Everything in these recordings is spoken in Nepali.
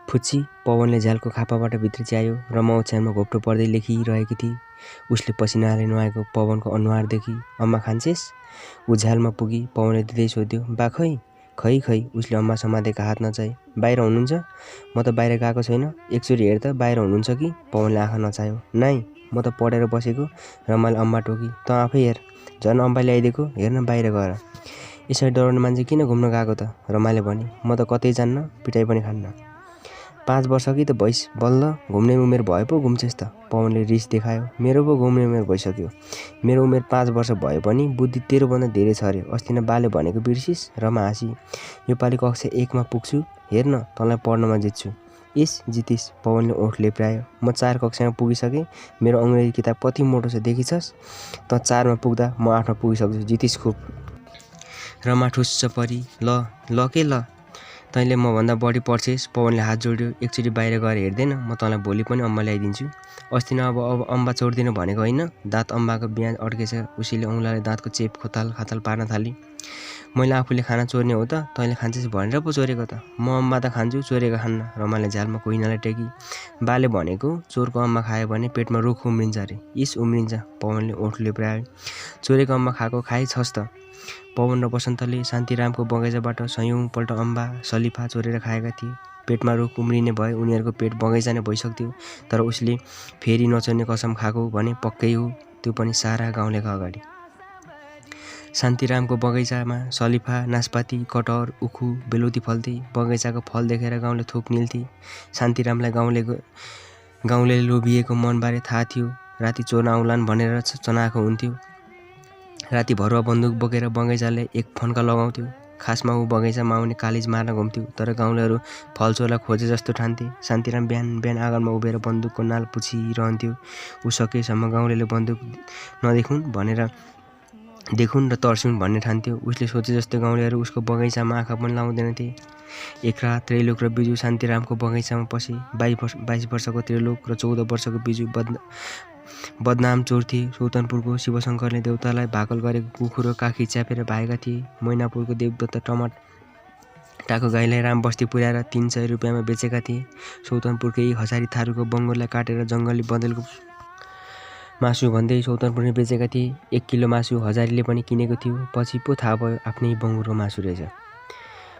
फुच्ची पवनले झ्यालको खापाबाट भित्र च्यायो। रमा ओछ्यानमा घोप्टो पर्दै लेखिरहेकी थिई। उसले पसिनाले नुहाएको पवनको अनुहार देखी अम्मा खान्छेस्? ऊ झ्यालमा पुगी पवनले दिँदै सोध्यो। बा खै? खै उसले अम्मा समातेका हात नचाई। बाहिर हुनुहुन्छ? म त बाहिर गएको छैन। एकचोटि हेर त बाहिर हुनुहुन्छ कि? पवनले आँखा नचायो। नाइ म त पढेर बसेको। रमाले अम्मा टोकी। त आफै हेर, झन् अम्बा ल्याइदिएको, हेर्न बाहिर गएर। यसरी डराउने मान्छे किन घुम्न गएको त? रमाले भने। म त कतै जान्न, पिटाइ पनि खान्न। 5 वर्ष कि त भइस, बल्ल घुम्ने उमेर भए पो घुम्छेस् त? पवनले रिस देखायो। मेरो पो घुम्ने उमेर भइसक्यो। मेरो उमेर 5 वर्ष भए पनि बुद्धि तेरोभन्दा धेरै छ अरे। अस्ति न बाले भनेको बिर्सिस? रमा हाँसी। योपालि कक्षा 1 मा पुग्छु, हेर्न तँलाई पढ्नमा जित्छु। इस जितिस, पवनले ओठ लेप्रायो। म 4 कक्षामा पुगिसकेँ। मेरो अङ्ग्रेजी किताब कति मोटो छ देखिछस्? त 4 मा पुग्दा म 8 मा पुगिसक्छु। जितिस खुब। रमा ठुस्स परी। ल के ल? तैँले म भन्दा बढी पढ्छेस्। पवनले हात जोड्यो। एकचोटि बाहिर गएर हेर्दैन? म तँलाई भोलि पनि अम्मा ल्याइदिन्छु। अस्ति न अब अम्बा छोड्दिन भनेको होइन? दाँत अम्बाको बिहा अड्केछ। उसैले औँलाले दाँतको चेप खोताल पार्न थाली। मैले आफूले खाना चोर्ने हो त? तैँले खान्छेस् भनेर पो चोरेको त? म अम्बा त खान्छु, चोरेको खान्न। रमाले झ्यालमा कोइनालाई टेकी। बाले भनेको चोरको अम्मा खायो भने पेटमा रुख उम्रिन्छ अरे। इस उम्रिन्छ, पवनले ओठ लेप्रायो। चोरेको अम्मा खाएको खाइछस् त? पवन र बसन्तले शान्तिरामको बगैँचाबाट सयौं पल्ट अम्बा सलिफा चोरेर खाएका थिए। पेटमा रुख उम्रिने भए उनीहरूको पेट बगैँचा नै भइसक्थ्यो। तर उसले फेरि नचोर्ने कसम खाएको भने पक्कै हो, त्यो पनि सारा गाउँलेका अगाडि। शान्तिरामको बगैँचामा सलिफा, नासपाती, कटहर, उखु, बेलौती फल्थे। बगैँचाको फल देखेर गाउँले थोक निल्थे। शान्तिरामलाई गाउँले लोभिएको मनबारे थाहा थियो। राति चोर्न आउलान् भनेर चनाखो हुन्थ्यो। राति भरुवा बन्दुक बोकेर बगैँचाले एक फन्का लगाउँथ्यो। खासमा ऊ बगैँचामा आउने कालिज मार्न घुम्थ्यो। तर गाउँलेहरू फल चोर्ला खोजे जस्तो ठान्थे। शान्तिराम बिहान बिहान आँगनमा उभिएर बन्दुकको नाल पुछिरहन्थ्यो। ऊ सकेसम्म गाउँलेले बन्दुक देखुन् र तर्सुन् भन्ने ठान्थ्यो। उसले सोचे जस्तो गाउँलेहरू उसको बगैँचामा आँखा पनि लाउँदैनथे। एक रात त्रिलोक र बिजु शान्तिरामको बगैँचामा पसे। 22 वर्षको त्रिलोक र 14 वर्षको बिजु बदनाम चोर थिए। सौतनपुरको शिवशङ्करले देउतालाई भाकल गरेको कुकुर र काखी च्यापेर भागेका थिए। मैनापुरको देवदत्त टमाटाको गाईलाई रामबस्ती पुर्याएर 300 रुपियाँमा बेचेका थिए। सौतनपुरकै हजारी थारूको बङ्गुरलाई काटेर जङ्गली बँदेलको मासु भन्दै सौतनपुरले बेचेका थिए। 1 किलो मासु हजारीले पनि किनेको थियो। पछि पो थाहा भयो आफ्नै बङ्गुरको मासु रहेछ।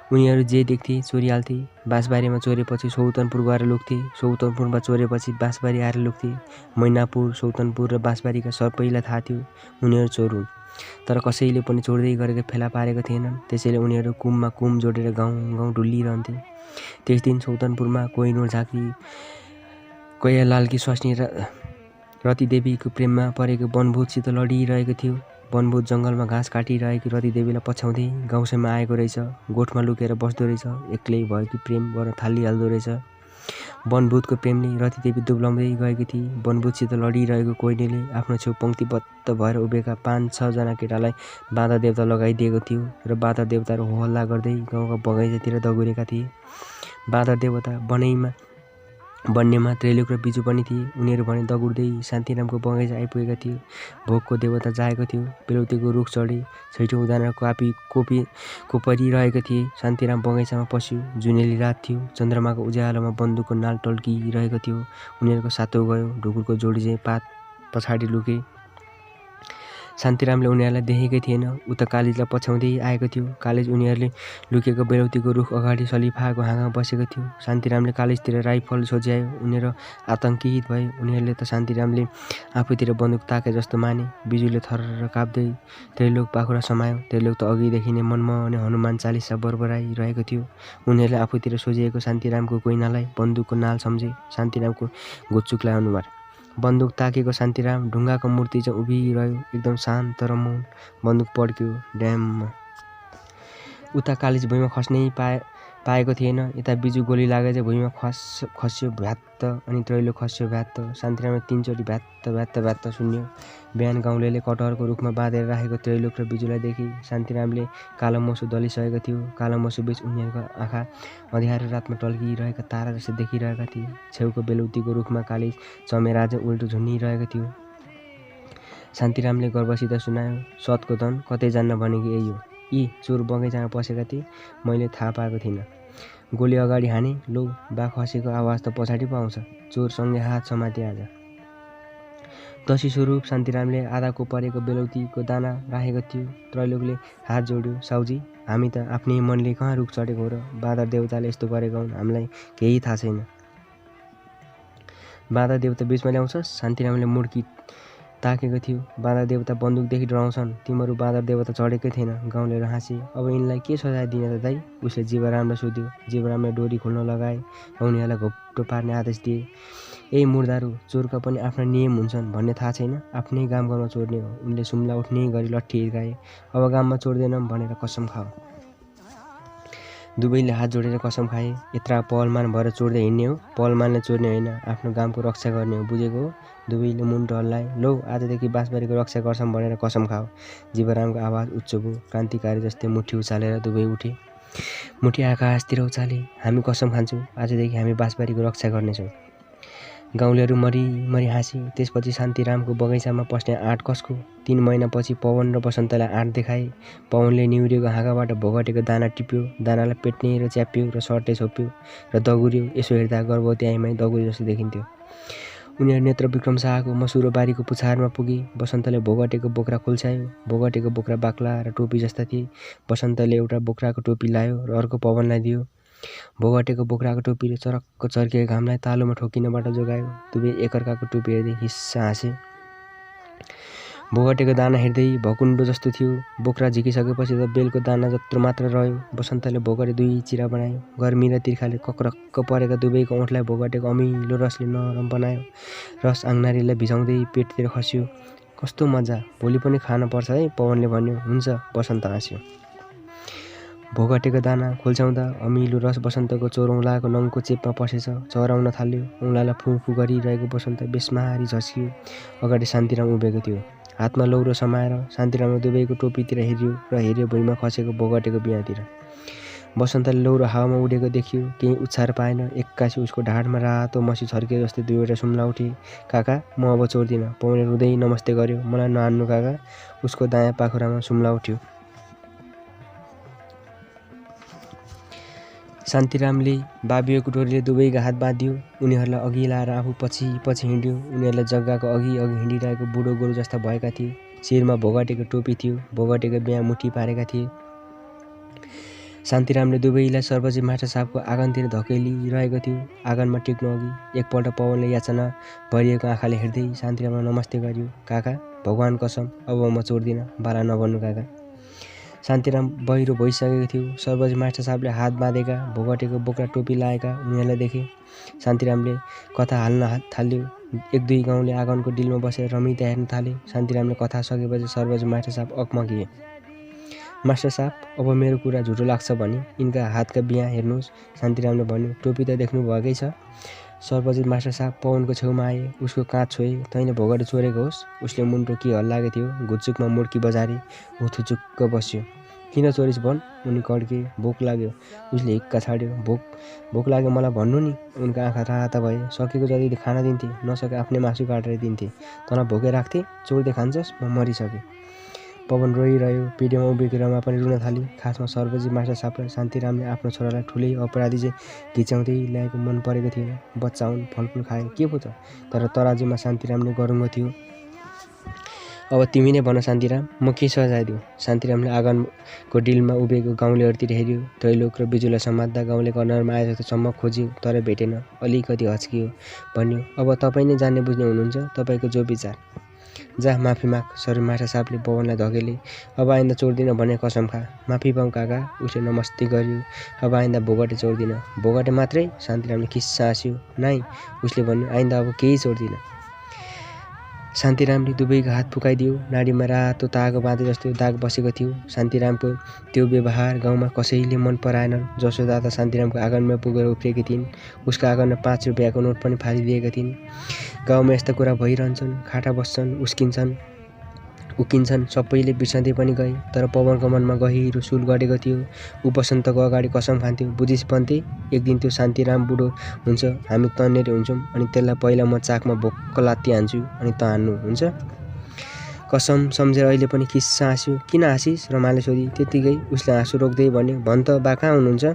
उनीहरू जे देख्थे चोरिहाल्थे। बाँसबारीमा चोरेपछि सौतनपुर गएर लुक्थे। सौतनपुरमा चोरेपछि बाँसबारी आएर लुक्थे। मैनापुर, सौतनपुर र बाँसबारीका सबैलाई थाहा थियो उनीहरू चोर हुन्। तर कसैले पनि चोर्दै गरेको फेला पारेको थिएनन्। त्यसैले उनीहरू कुममा कुम जोडेर गाउँ डुल्लिरहन्थे। त्यस दिन सौतनपुरमा कोहिनूर झाँक्री, कैयालालकी स्वास्नी रतिदेवीको प्रेममा परेको बनभूतसित लडिरहेको थियो। बनभूत जङ्गलमा घाँस काटिरहेकी रतिदेवीलाई पछ्याउँदै गाउँसम्म आएको रहेछ। गोठमा लुकेर बस्दो रहेछ। एक्लै भएकी प्रेम गर्न थालिहाल्दो रहेछ। बनभूतको प्रेमले रतिदेवी दुब्लाउँदै गएकी थिए। बनभूतसित लडिरहेको कोइनीले आफ्नो छेउ पङ्क्तिबद्ध भएर उभिएका 5-6 जना केटालाई बाँदर देवता लगाइदिएको थियो र बाँदर देवताहरू होहल्ला गर्दै गाउँका बगैँचातिर दगुरेका थिए। बाँदर देवता बन्नेमा त्रिलोक र बिजु पनि थिए। उनीहरू भने दगुर्दै शान्तिरामको बगैँचा आइपुगेका थिए। भोकको देवता जागेको थियो। बेलौतीको रुख चढे छैठौँ उदाना कोपरिरहेका थिए। शान्तिराम बगैँचामा पस्यो। जुनेली रात थियो। चन्द्रमाको उज्यालोमा बन्दुकको नाल टल्किरहेको थियो। उनीहरूको सातो गयो। ढुकुरको जोडी चाहिँ पात पछाडि लुके। शान्तिरामले उनीहरूलाई देखेकै थिएन। ऊ त कालिजलाई पछ्याउँदै आएको थियो। कालिज उनीहरूले लुकेको बेलौतीको रुख अगाडि सलिफाको हाँगामा बसेको थियो। शान्तिरामले कालिजतिर राइफल सोझ्यायो। उनीहरू आतङ्कित भए। उनीहरूले त शान्तिरामले आफूतिर बन्दुक ताके जस्तो माने। बिजुले थरर काप्दै त्रिलोक पाखुरा समायो। त्रिलोक त अघिदेखि नै मनमने हनुमान चालिसा बरबराइरहेको थियो। उनीहरूले आफूतिर सोझिएको शान्तिरामको कोइनालाई बन्दुकको नाल सम्झे। शान्तिरामको घुच्चुक्ला अनुहार। बन्दुक ताकेको शान्तिराम ढुङ्गाको मूर्ति चाहिँ उभिरह्यो, एकदम शान्त र मौन। बन्दुक पड्क्यो। ड्याम्म। उता कालिज भुइँमा खस्नै पाएको थिएन। यता बिजु गोली लागेर चाहिँ भुइँमा खस्यो भ्यात्त, अनि त्रैलोक खस्यो भ्यात्त। शान्तिरामले 3 चोटि भ्यात्त सुन्यो। बिहान गाउँलेले कटहरको रुखमा बाँधेर राखेको त्रैलोक र बिजुलाई देखे। शान्तिरामले कालो मोसो दलिसकेको थियो। कालो मोसो बीच उनीहरूको आँखा अँध्यारो रातमा टल्किरहेका तारा जस्तै देखिरहेका थिए। छेउको बेलौतीको रुखमा कालिज चमेरा चाहिँ उल्टो झुन्डिरहेको थियो। शान्तिरामले गर्वसित सुनायो, सतको धन कतै जान्न भनेको यही हो। यी चोर बगैँचामा पसेका थिए, मैले थाहा पाएको थिइनँ। गोली अगाडि हाने, लो बा खसेको आवाज त पछाडि पो आउँछ। चोरसँगै हात समाते आज। दशी स्वरूप शान्तिरामले आधाको परेको बेलौतीको दाना राखेको थियो। त्रैलोकले हात जोड्यो, साउजी, हामी त आफ्नै मनले कहाँ रुख चढेको हो र बाँदर देवताले यस्तो गरेका हुन्, हामीलाई केही थाहा छैन। बाँदर देवता बिचमा ल्याउँछस्? शान्तिरामले मुड्की ताकेको थियो। बाँदर देवता बन्दुकदेखि डराउँछन्, तिमीहरू बाँदर देवता चढेकै थिएन। गाउँलेहरू हाँसे। अब यिनलाई के सजाय दिने त दाइ? उसले जीवरामलाई सोध्यो। जीवरामले डोरी खोल्न लगाए र उनीहरूलाई घोप्टो पार्ने आदेश दिए। ए मुर्दाहरू, चोरका पनि आफ्ना नियम हुन्छन् भन्ने थाहा छैन? आफ्नै गाउँमा चोर्ने हो। उनले सुम्ला उठ्ने गरी लट्ठी हिर्काए। अब गाममा चोर्दैनौँ भनेर कसम खाऊ। दुवैले हात जोडेर कसम खाए। यत्रा पहलमान भएर चोर्दै हिँड्ने हो? पहलमानले चोर्ने होइन, आफ्नो गाउँको रक्षा गर्ने हो, बुझेको हो? दुवैले मुन्टो हल्लाए। लौ, आजदेखि बाँसबारीको रक्षा गर्छौँ भनेर कसम खाऊ। जीवरामको आवाज उच्च भयो। क्रान्तिकारी जस्तै मुठी उचालेर दुवै उठे। मुठी आकाशतिर उचाले। हामी कसम खान्छौँ, आजदेखि हामी बाँसबारीको रक्षा गर्नेछौँ। गाउँलेहरू मरी हाँसे। त्यसपछि शान्तिरामको बगैँचामा पस्ने आँट कसको? 3 महिनापछि पवन र बसन्तलाई आँट देखाए। पवनले निहुरेको हाँगाबाट भोगटेको दाना टिप्यो, दानालाई पेट्ने र च्याप्यो र सर्टै छोप्यो र दगुर्यो। यसो हेर्दा गर्भवती आइमाई दगुरे जस्तो देखिन्थ्यो। उनीहरू नेत्र विक्रम शाहको मसुरो बारीको पुछारमा पुगे। बसन्तले भोगटेको बोक्रा खुल्छायो। भोगटेको बोक्रा बाक्ला र टोपी जस्ता थिए। बसन्तले एउटा बोक्राको टोपी लायो र अर्को पवनलाई दियो। भोगटेको बोक्राको टोपीले चरक्क चर्किएको घामलाई तालुमा ठोकिनबाट जोगायो। दुवै एकअर्काको टोपी हेर्दै हिस्सा हाँसे। भोगटेको दाना हेर्दै भकुण्डो जस्तो थियो। बोक्रा झिकिसकेपछि त बेलको दाना जत्रो मात्र रह्यो। बसन्तले भोगटे 2 चिरा बनायो। गर्मी र तिर्खाले कक्रक्क परेका दुवैको ओठलाई भोगटेको अमिलो रसले नरम बनायो। रस आङ्नारीलाई भिजाउँदै पेटतिर खस्यो। कस्तो मजा, भोलि पनि खान पर्छ है, पवनले भन्यो। हुन्छ, बसन्त हाँस्यो। भोगटेको दाना खोल्छाउँदा अमिलो रस बसन्तको चोरौँलाको नङको चेपमा पसेछ। चराउन थाल्यो। औँलालाई फु फु गरिरहेको बसन्त बेसमारी झस्कियो। अगाडि शान्तिराम उभिएको थियो। हातमा लौरो समाएर शान्तिरामले दुवैको टोपीतिर हेऱ्यो र हेऱ्यो भुइँमा खसेको भोगटेको बिहातिर। बसन्तले लौरो हावामा उडेको देखियो। केही उछार पाएन। एक्कासी उसको ढाडमा रातो मसी छर्कियो जस्तै दुईवटा सुम्ला उठे। काका, म अब चोर्दिनँ। पवनले रुँदै नमस्ते गर्यो। मलाई नहान्नु काका। उसको दायाँ पाखुरामा सुम्ला उठ्यो। शान्तिरामले बाबियोको टोलीले दुवैका हात बाँधियो। उनीहरूलाई अघि लाएर आफू पछि पछि हिँड्यो। उनीहरूलाई जग्गाको अघि हिँडिरहेको बुढो गोरु जस्ता भएका थिए। शिरमा भोगटेको टोपी थियो। भोगटेको बिहा मुठी पारेका थिए। शान्तिरामले दुवैलाई सर्वजी माछा साहबको आँगनतिर धकेलिरहेको थियो। आँगनमा टेक्नु अघि एकपल्ट पवनले याचना भरिएको आँखाले हेर्दै शान्तिरामलाई नमस्ते गर्यो। काका, भगवान कसम, अब म चोर्दिनँ, बाला नबन्नु काका। शान्तिराम बहिरो भइसकेको थियो। सर्वजी मास्टर साहबले हात बाँधेका, भोगटेको बोक्रा टोपी लाएका उनीहरूलाई देखे। शान्तिरामले कथा हाल्न थाल्यो। 1-2 गाउँले आँगनको डिलमा बसेर रमिता हेर्न थाले। शान्तिरामले कथा सकेपछि सर्वजी मास्टर साहब अकमकिए। मास्टर साहब, अब मेरो कुरा झुटो लाग्छ भने यिनका हातका बिहा हेर्नुहोस्, शान्तिरामले भन्यो। टोपी त देख्नु भएकै छ। सर्वजित मास्टर साहब पवनको छेउमा आए। उसको काँध छोए। तैँले भोगटे चोरेको होस्? उसले मुन्टो के हल्लाएको थियो। घुच्चुकमा मुड्की बजारे ऊ थुचुक्क बस्यो। किन चोरिस भन्? उनी कड्के। भोक लाग्यो। उसले हिक्का छाड्यो। भोक लाग्यो मलाई भन्नु नि। उनका आँखा राता भए। सकेको जति खाना दिन्थे, नसके आफ्नै मासु काटेर दिन्थे। तँलाई भोकै राख्थे? चोर्दै खान्छस्? म मरिसकेँ। पवन रोइरह्यो। पिँढीमा उभिएको रमा पनि रुन थाली। खासमा सर्वजी मास्टर साहबलाई शान्तिरामले आफ्नो छोरालाई ठुलै अपराधी चाहिँ घिच्याउँदै ल्याएको मन परेको थिएन। बच्चा हुन्, फलफुल खाए, के पो त? तर तराजुमा शान्तिरामले गरुङ्गो थियो। अब तिमी नै भन शान्तिराम, म के सजाय दिउँ? शान्तिरामले आँगनको डिलमा उभिएको गाउँलेहरूतिर हेऱ्यो। त्रैलोक र बिजुलाई समात्दा गाउँलेको अनुहारमा आए जस्तो चमक खोज्यो, तर भेटेन। अलिकति हच्कियो। भन्यो, अब तपाईँ नै जान्ने बुझ्ने हुनुहुन्छ, तपाईँको जो विचार। जा, माफी माग। सर मास्टर साहबले पवनलाई धकेले। अब आइन्दा चोर्दिनँ भने कसम खा। माफी पाऊँ काका। उसले नमस्ते गर्यो। अब आइन्दा भोगटे चोर्दिनँ। भोगटे मात्रै? शान्तिरामले खिस्सा हाँस्यो। नाइ, उसले भन्यो, आइन्दा अब केही चोर्दिनँ। शान्तिरामले दुवैको हात फुकाइदियो। नाडीमा रातो तागो बाँधे जस्तो दाग बसेको थियो। शान्तिरामको त्यो व्यवहार गाउँमा कसैले मन पराएनन्। जसोदा त शान्तिरामको आँगनमा पुगेर उफ्रिएकी थिइन्। उसको आँगनमा 5 रुपियाँको नोट पनि फालिदिएका थिइन्। गाउँमा यस्ता कुरा भइरहन्छन्। खाटा बस्छन्, उकिन्छन्। सबैले बिर्सँदै पनि गए। तर पवनको मनमा गहिरो सुल गढेको थियो। ऊ बसन्तको अगाडि कसम खान्थ्यो, बुझिस पन्ते, एक दिन त्यो शान्तिराम बुढो हुन्छ, हामी तन्नेरी हुन्छौँ, अनि त्यसलाई पहिला म चाकमा भोक्क लात्ती हान्छु, अनि त हान्नु हुन्छ। कसम सम्झेर अहिले पनि खिस्सा हाँस्यो। किन हाँसिस? रमाले सोधी। त्यत्तिकै उसले आँसु रोक्दै भन्यो, भन त बा कहाँ हुनुहुन्छ?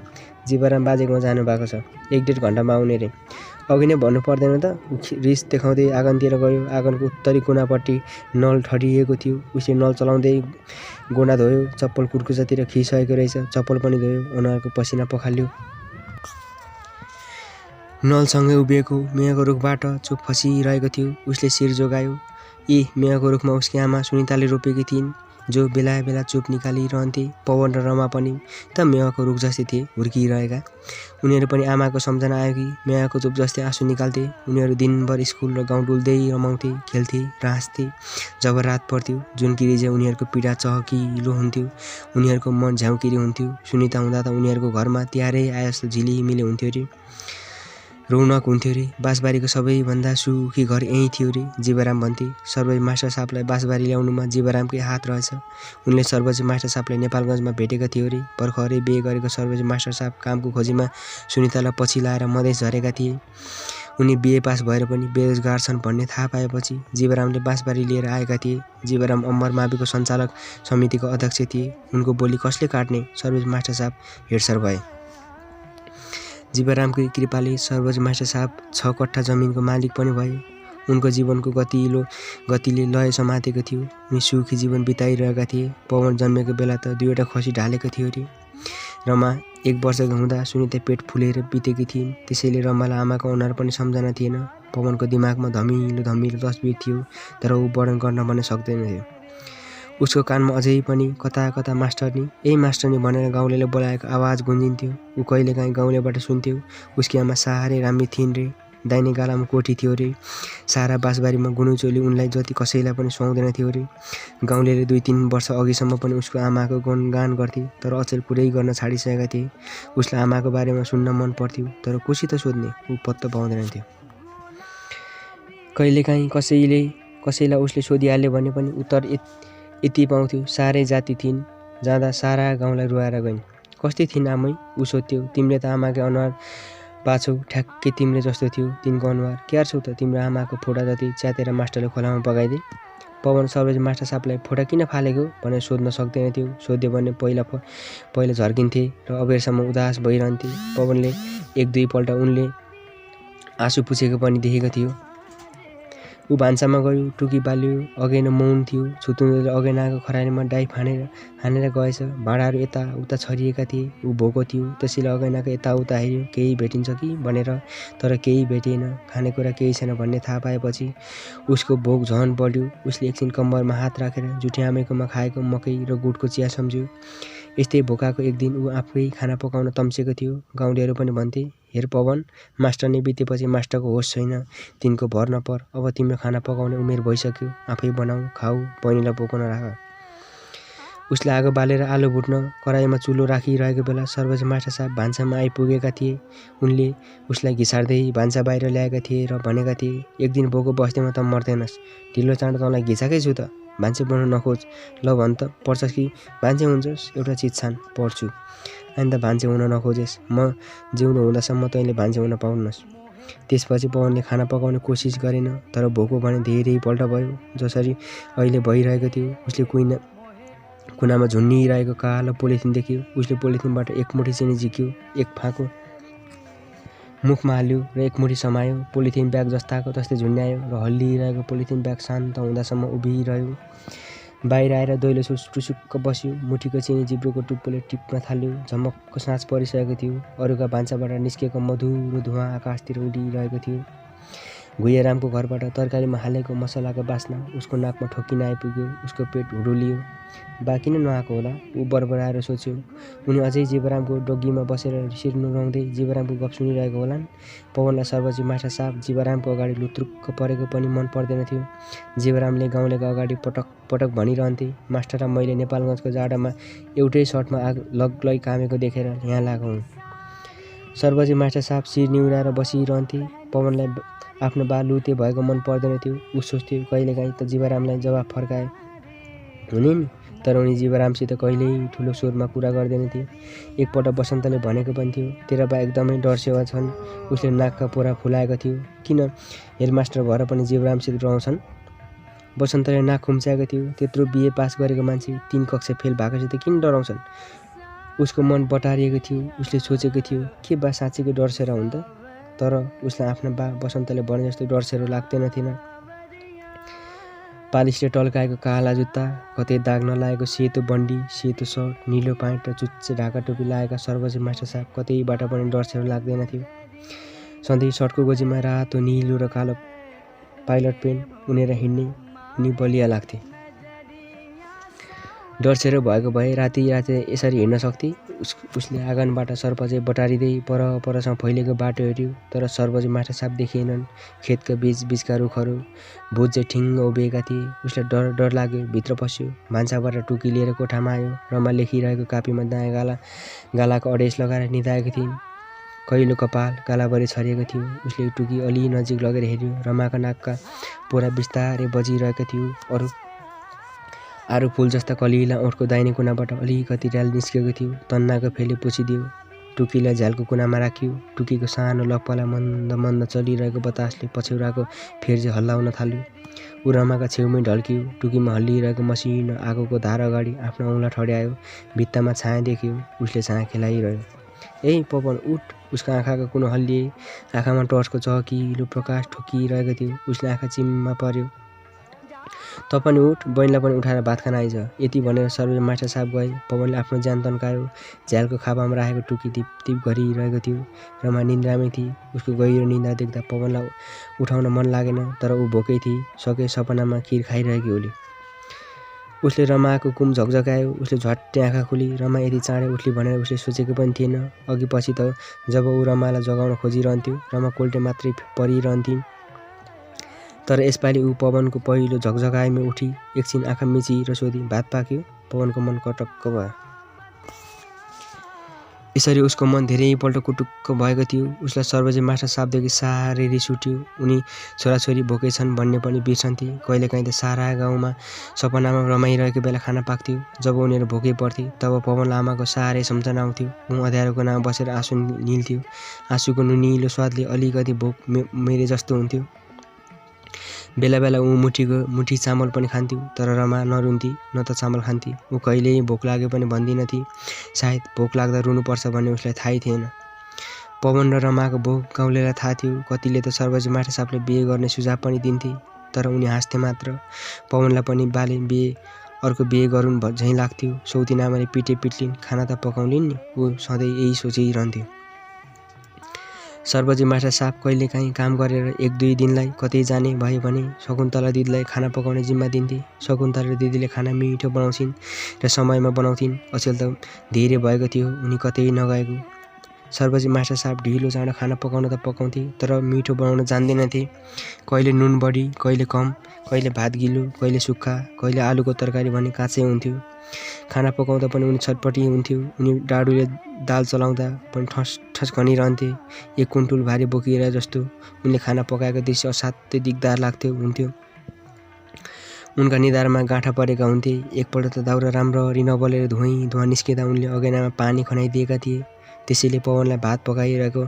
जीवराम बाजेकोमा जानुभएको छ, 1-1.5 घन्टामा आउने रे। अघि नै भन्नु पर्दैन त। रिस देखाउँदै आँगनतिर गयो। आँगनको उत्तरी कुनापट्टि नल ठडिएको थियो। उसले नल चलाउँदै गोना धोयो। चप्पल कुर्कुचातिर खिसकेको रहेछ। चप्पल पनि धोयो। अनुहारको पसिना पखाल्यो। नलसँगै उभिएको मेवाको रुखबाट चोप खसिरहेको थियो। उसले शिर जोगायो। मेवाको रुखमा उसकी आमा सुनिताले रोपेकी थिइन्, जो बेला बेला चोप निकालिरहन्थे। पवन र रमा पनि त मेवाको रुख जस्तै थिए, हुर्किरहेका। उनीहरू पनि आमाको सम्झना आयो कि मेवाको चोप जस्तै आँसु निकाल्थे। उनीहरू दिनभर स्कुल र गाउँ डुल्दै रमाउँथे, खेल्थे र हाँस्थे। जब रात पर्थ्यो, जुनकिरी चाहिँ उनीहरूको पीडा चहकिलो हुन्थ्यो। उनीहरूको मन झ्याउकिरी हुन्थ्यो। सुनिता हुँदा त उनीहरूको घरमा तिहारै आए जस्तो झिलिमिली हुन्थ्यो रे, रौनक हुन्थ्यो रे। बाँसबारीको सबैभन्दा सुखी घर यहीँ थियो रे, जीवराम भन्थे। सर्वजी मास्टर साहबलाई बाँसबारी ल्याउनुमा जीवरामकै हात रहेछ। उनले सर्वजी मास्टर साहबलाई नेपालगञ्जमा भेटेका थियो रे। भर्खरै बिहे गरेको सर्वजी मास्टर साहब कामको खोजीमा सुनितालाई पछि लाएर मधेस झरेका थिए। उनी बिए पास भएर पनि बेरोजगार छन् भन्ने थाहा पाएपछि जीवरामले बाँसबारी लिएर आएका थिए। जीवराम अमर माविको सञ्चालक समितिको अध्यक्ष थिए। उनको बोली कसले काट्ने? सर्वजी मास्टर साहब हेडसर भए। जीवरामको कृपाले सर्वजी मास्टर साहब 6 कट्ठा जमिनको मालिक पनि भए। उनको जीवनको गतिले लय समातेको थियो। उनी सुखी जीवन बिताइरहेका थिए। पवन जन्मेको बेला त 2वटा खसी ढालेको थियो रे। रमा 1 वर्षको हुँदा सुनिता पेट फुलेर बितेकी थिइन्। त्यसैले रमालाई आमाको अनुहार पनि सम्झना थिएन। पवनको दिमागमा धमिलो तस्बिर थियो, तर ऊ वर्णन गर्न पनि सक्दैन थियो। उसको कानमा अझै पनि कता कता मास्टरनी मास्टरनी भनेर गाउँलेले बोलाएको आवाज गुन्जिन्थ्यो। ऊ कहिलेकाहीँ गाउँलेबाट सुन्थ्यो। उसकी आमा साह्रै राम्री थिइन् रे। दाहिने गालामा कोठी थियो रे। सारा बाँसबारीमा गुनुचोली उनलाई जति कसैलाई पनि सुहाउँदैन थियो रे। गाउँलेले 2-3 वर्ष अघिसम्म पनि उसको आमाको गुणगान गर्थे, तर अचेल पुरै गर्न छाडिसकेका थिए। उसलाई आमाको बारेमा सुन्न मन पर्थ्यो, तर कोसित सोध्ने ऊ पत्तो पाउँदैन थियो। कहिलेकाहीँ कसैलाई उसले सोधिहाल्यो भने पनि उत्तर यति पाउँथ्यो, साह्रै जाति थिइन्। जाँदा सारा गाउँलाई रुवाएर गइन्। कस्तै थिइन् आमै? ऊ सोध्थ्यो। तिमीले त आमाकै अनुहार पाछौ, ठ्याक्कै तिम्रो जस्तो थियो तिनको अनुहार। क्यार छौ त तिम्रो आमाको फोटा जति च्यातेर मास्टरले खोलामा बगाइदिए। पवन सर्वजी मास्टर साहबलाई फोटा किन फालेको भनेर सोध्न सक्दैन थियो। सोध्यो भने पहिला झर्किन्थे र अबेरसम्म उदास भइरहन्थे। पवनले 1-2 पल्ट उनले आँसु पुछेको पनि देखेको थियो। ऊ भान्सामा गयो, टुकी बाल्यो। अगेना मौन थियो। छुतुन्द्रोले अगेनाको खरानीमा डाई हानेर गएछ। भाँडाहरू यताउता छरिएका थिए। ऊ भोको थियो, त्यसैले अगेनाको यताउता हेऱ्यो, केही भेटिन्छ कि भनेर, तर केही भेटिएन। खानेकुरा केही छैन भन्ने थाहा पाएपछि उसको भोक झन बढ्यो। उसले एकछिन कम्मरमा हात राखेर जुठ्यामैकोमा खाएको मकै र गुडको चिया सम्झ्यो। यस्तै भोकाको एक दिन ऊ आफै खाना पकाउन तम्सेको थियो। गाउँलेहरू पनि भन्थे, हेर पवन, मास्टर नै बितेपछि मास्टरको होस छैन, तिनको भर नपर। अब तिम्रो खाना पकाउने उमेर भइसक्यो, आफै बनाऊ, खाऊ, बहिनीलाई भोको नराख। उसले आगो बालेर आलु भुट्न कराईमा चुलो राखिरहेको बेला सर्वजी मास्टर साहब भान्सामा आइपुगेका थिए। उनले उसलाई घिसार्दै भान्सा बाहिर ल्याएका थिए र भनेका थिए, एक दिन भोको बस्दैमा त मर्दैनस्। ढिलो चाँडो तँलाई घिसाकै छु त। भान्से बन्न नखोज। ल भन् त, पर्छस् कि भान्से हुन्छस्? एउटा चिज छान। पर्छु। आइन्दा भान्से हुन नखोजेस्। म जिउँदो हुँदासम्म तैँले भान्से हुन पाउन्नस्। त्यसपछि पवनले खाना पकाउने कोसिस गरेन, तर भोको भने धेरैपल्ट भयो। जसरी अहिले भइरहेको थियो। उसले कुनामा झुन्डिरहेको कालो पोलिथिन देख्यो। उसले पोलिथिनबाट 1 मुठी चिनी झिक्यो, 1 फाँको मुखमा हाल्यो र 1 मुठी समायो। पोलिथिन ब्याग जस्ताको तस्तै झुन्ड्यायो र हल्लिरहेको पोलिथिन ब्याग शान्त हुँदासम्म उभिरह्यो। बाहिर आएर दैलो टुसुक्क बस्यो। मुठीको चिनी जिब्रोको टुप्पोले टिप्न थाल्यो। झमक्क साँझ परिसकेको थियो। अरूका भान्साबाट निस्केको मधुरो धुवाँ आकाशतिर उडिरहेको थियो। भुइँरामको घरबाट तरकारीमा हालेको मसलाको बास्ना उसको नाकमा ठोकिन आइपुग्यो। उसको पेट हुडुलियो। बा किन नआएको होला? ऊ बरबराएर सोच्यो। उनी अझै जीवरामको डोगीमा बसेर शिर नुहाउँदै जीवरामको गफ सुनिरहेको होलान्। पवनलाई सर्वजी मास्टर साहब जीवरामको अगाडि लुत्रुक्क परेको पनि मन पर्दैन थियो। जीवरामले गाउँलेको अगाडि पटक पटक भनिरहन्थे, मास्टर र मैले नेपालगञ्जको जाडोमा एउटै सर्टमा लगलै कामेको देखेर यहाँ लागेको हुँ। सर्वजी मास्टर साहब शिर निहुराएर बसिरहन्थे। पवनलाई आफ्नो बा लुते भएको मन पर्दैन थियो। ऊ सोच्थ्यो, कहिलेकाहीँ त जीवरामलाई जवाफ फर्काए हुने नि, तर उनी जीवरामसित कहिल्यै ठुलो स्वरमा कुरा गर्दैनथे। एकपल्ट बसन्तले भनेको पनि थियो, तेरा बा एकदमै डरसेवा छन्। उसले नाकका पोरा फुलाएको थियो। किन हेडमास्टर भएर पनि जीवरामसित रहन्छन्? बसन्तले नाक खुम्च्याएको थियो। त्यत्रो बिए पास गरेको मान्छे 3 कक्षा फेल भएकोसित किन डराउँछन्? उसको मन बटारिएको थियो। उसले सोचेको थियो के बा साँच्चीको डरसेरा हुन् त, तर उसलाई आफ्ना बा बसन्तले भने जस्तो डरसेरो लाग्दैन थिएन। पालिसले टल्काएको काला जुत्ता, कतै दाग नलागेको सेतो बन्डी, सेतो सर्ट, निलो प्यान्ट र चुच्चे ढाका टोपी लागेका सर्वजी मास्टर साहब कतैबाट पनि डरसेरो लाग्दैन थियो। सधैँ सर्टको गोजीमा रातो, निलो र कालो पाइलट पेन्ट उनेर हिँड्ने उनी बलिया लाग्थे। डरसेरो भएको भए राति यसरी हिँड्न सक्थे। उसले आँगनबाट सर्पजे बटारिँदै परसँग फैलिएको बाटो हेऱ्यो, तर सर्पजी मास्टर साहब देखिएनन्। खेतका बीचका रुखहरू भुत चाहिँ ठिङ्ग उभिएका थिए। उसलाई डर लाग्यो, भित्र पस्यो। भान्साबाट टुकी लिएर कोठामा आयो। रमा लेखिरहेको कापीमा दायाँ गालाको अडेस लगाएर निधाएकी थिइन्। कैलो कपाल गालाभरि छरिएको थियो। उसले टुकी अलि नजिक लगेर हेऱ्यो। रमाका नाकका पोरा बिस्तारै बजिरहेको थियो। आरु फुल जस्ता कलिला ओठको दाहिने कुनाबाट अलिकति र्याल निस्केको थियो। तन्नाको फेले पुछिदियो। टुकीलाई झ्यालको कुनामा राखियो। टुकीको सानो लप्पला मन्द मन्द चलिरहेको बतासले पछ्यौराको फेर्जे हल्लाउन थाल्यो। ऊ रमाका छेउमै ढल्कियो। टुकीमा हल्लिरहेको मसिनो आगोको धार अगाडि आफ्नो औँला ठड्यायो। भित्तामा छाया देखियो। उसले छाया खेलाइरह्यो। ए पवन उठ! उसका आँखाका कुनो हल्लिए। आँखामा टर्चको चहकिलो प्रकाश ठोकिरहेको थियो। उसले आँखा चिम्मा पर्यो। त पनि उठ, बहिनीलाई पनि उठाएर भात खान आइज। यति भनेर सर्वजी मास्टर साहब गए। पवनले आफ्नो ज्यान तन्कायो। झ्यालको खापामा राखेको टुकी टिप गरिरहेको थियो। रमा निन्द्रामै थिए। उसको गहिरो निन्द्रा देख्दा पवनलाई उठाउन मन लागेन, तर ऊ भोकै थिए। सके सपनामा खिर खाइरहेकी होली। उसले रमाको कुम झकझकायो। उसले झट्टै आँखा खोली। रमा यति चाँडै उठ्ली भनेर उसले सोचेको पनि थिएन। अघि पछि त जब ऊ रमालाई जगाउन खोजिरहन्थ्यो, रमा कोल्टे मात्रै परिरहन्थिन्। तर यसपालि ऊ पवनको पहिलो झकझकाइमै उठी एकछिन आँखा मिचिएर सोधी, भात पाक्यो? पवनको मन कटक्क भयो। यसरी उसको मन धेरैपल्ट कुटुक्क भएको थियो। उसलाई सर्वजी मास्टर साहबदेखि साह्रै रिस उठ्यो। उनी छोराछोरी भोकै छन् भन्ने पनि बिर्सन्थे। कहिलेकाहीँ त सारा गाउँमा सपनामा रमाइरहेको बेला खाना पाक्थ्यो। जब उनीहरू भोकै पर्थे तब पवनलाई आमाको साह्रै सम्झना आउँथ्यो। ऊ अँध्यारोको नाममा बसेर आँसु निल्थ्यो। आँसुको नुनिलो स्वादले अलिकति भोक मेरे जस्तो हुन्थ्यो। बेला बेला ऊ मुठी चामल पनि खान्थ्यो। तर रमा नरुन्थी, न त चामल खान्थी। ऊ कहिल्यै भोक लाग्यो पनि भन्दिनथी। सायद भोक लाग्दा रुनुपर्छ भन्ने उसलाई थाहै थिएन। पवन र रमाको भोक गाउँलेलाई थाहा थियो। कतिले त सर्वजी मास्टर साहबले बिहे गर्ने सुझाव पनि दिन्थे, तर उनी हाँस्थे मात्र। पवनलाई पनि बाले बिहे अर्को बिहे गरून् झैँ लाग्थ्यो। सौतिनामाले पिट्लिन्, खाना त पकाउलिन् नि। ऊ सधैँ यही सोचिरहन्थ्यो। सर्वजी मास्टर साहब कहिलेकाहीँ काम गरेर 1-2 दिनलाई कतै जाने भयो भने शकुन्तला दिदीलाई खाना पकाउने जिम्मा दिन्थे। शकुन्तला दिदीले खाना मिठो बनाउँछिन् र समयमा बनाउँथिन्। अचेल त धेरै भएको थियो उनी कतै नगएको। सर्वजी मास्टर साहब ढिलो चाँडो खाना पकाउन त पकाउँथे, तर मिठो बनाउन जान्दैनथे। कहिले नुन बढी, कहिले कम, कहिले भात गिलो, कहिले सुक्खा, कहिले आलुको तरकारी भने काँचै हुन्थ्यो। खाना पकाउँदा पनि उनी छटपटी हुन्थ्यो। उनी डाडुले दाल चलाउँदा पनि ठस घनिरहन्थे। 1 कुन्टुल भारी बोकिएर जस्तो उनले खाना पकाएको दृश्य असाध्यै दिगदार हुन्थ्यो। उनका निधारमा गाँठा परेका हुन्थे। एकपल्ट त दाउरा राम्ररी नबलेर धुवाँ निस्किँदा उनले अगेनामा पानी खनाइदिएका थिए। त्यसैले पवनलाई भात पकाइरहेको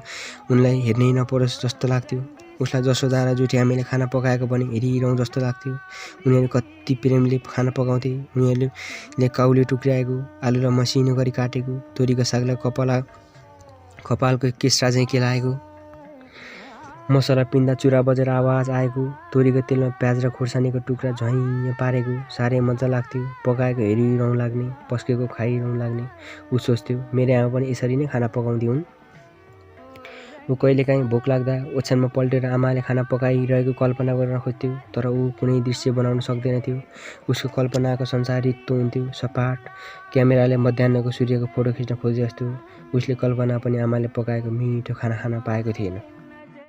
उनलाई हेर्नै नपरोस् जस्तो लाग्थ्यो। उसलाई जसोदा र जुठी आमाले खाना पकाएको पनि हेरिरहँ जस्तो लाग्थ्यो। उनीहरू कति प्रेमले खाना पकाउँथे। उनीहरूले काउले टुक्र्याएको, आलुलाई मसिनो गरी काटेको, तोरीको सागलाई कपालको केस्रा चाहिँ केलाएको, मसला पिन्दा चुरा बजेर आवाज आएको, तोरीको तेलमा प्याज र खोर्सानीको टुक्रा झैँ पारेको साह्रै मजा लाग्थ्यो। पकाएको हेरिरहँ लाग्ने, पस्केको खाइरहँ लाग्ने। ऊ सोच्थ्यो, मेरो आमा पनि यसरी नै खाना पकाउँथे हुन्। ऊ कहिलेकाहीँ भोक लाग्दा ओछ्यानमा पल्टेर आमाले खाना पकाइरहेको कल्पना गर्न खोज्थ्यो, तर ऊ कुनै दृश्य बनाउन सक्दैनथ्यो। उसको कल्पनाको संसार रित्तो हुन्थ्यो, सपाट। क्यामेराले मध्याहको सूर्यको फोटो खिच्न खोजे जस्तो। उसले कल्पना पनि आमाले पकाएको मिठो खाना खान पाएको थिएन।